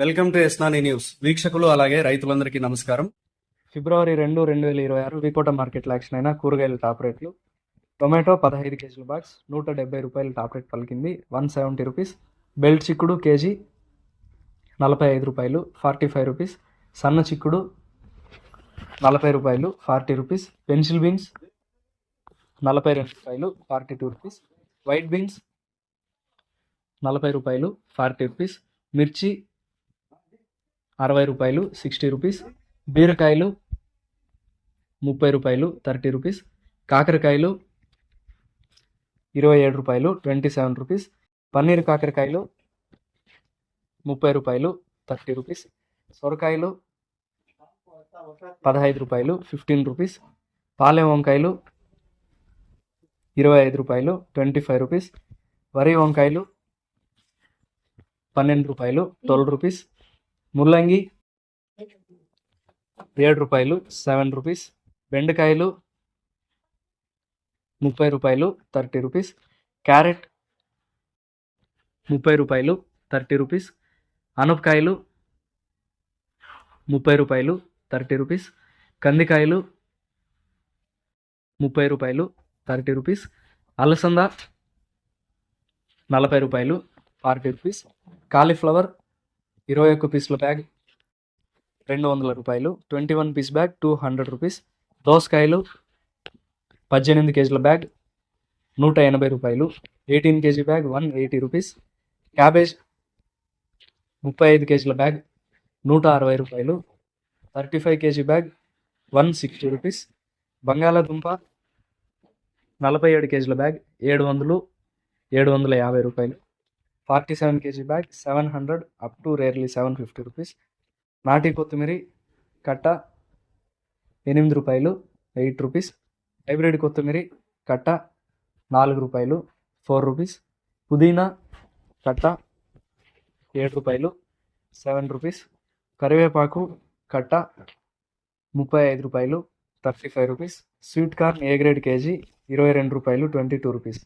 Welcome to ఎస్నాని news. వీక్షకులు అలాగే రైతులందరికీ నమస్కారం. ఫిబ్రవరి 2, 2026 వికోట మార్కెట్లో యాక్షన్ అయిన కూరగాయల టాప్ రేట్లు. టొమాటో 15 కేజీల బాక్స్ ₹170 టాప్ రేట్ పలికింది, 170 రూపీస్. బెల్ట్ చిక్కుడు కేజీ ₹45, 45 రూపీస్. సన్న చిక్కుడు ₹40, 40 rupees. Pencil beans ₹42, 42 rupees. White beans ₹40, 40 rupees. మిర్చి ₹60, 60 రూపీస్. బీరకాయలు ₹30, 30 రూపీస్. కాకరకాయలు ₹27, 27 రూపీస్. పన్నీర్ కాకరకాయలు ₹30, 30 రూపీస్. సొరకాయలు ₹15, 15 రూపీస్. పాలెం వంకాయలు ₹25, 25 రూపీస్. వరి వంకాయలు ₹12, 12 రూపీస్. ముల్లంగి ₹7, 7 రూపీస్. బెండకాయలు ₹30, 30 రూపీస్. Carrot ₹30, 30 rupees. అనపకాయలు ₹30, 30 రూపీస్. కందికాయలు ₹30, 30 రూపీస్. అలసంద ₹40, 40 రూపీస్. కాలీఫ్లవర్ 21 పీసుల బ్యాగ్ ₹200, 21 పీస్ బ్యాగ్ 200 రూపీస్. దోసకాయలు 18 కేజీల bag ₹180, 18 KG bag 180 rupees. Cabbage 35 కేజీల బ్యాగ్ ₹160, 35 కేజీ బ్యాగ్ 160 రూపీస్. బంగాళాదుంప 47 కేజీల బ్యాగ్ ₹700, 750 రూపాయలు. 47 KG bag 700 up to rarely 750 rupees. నాటి కొత్తిమీర కట్ట ₹8, 8 రూపీస్. హైబ్రిడ్ కొత్తిమీర కట్ట ₹4, 4 రూపీస్. పుదీనా కట్ట ₹7, 7 రూపీస్. కరివేపాకు కట్ట ₹35, 35 rupees. Sweet corn A grade KG ₹22, 22 rupees.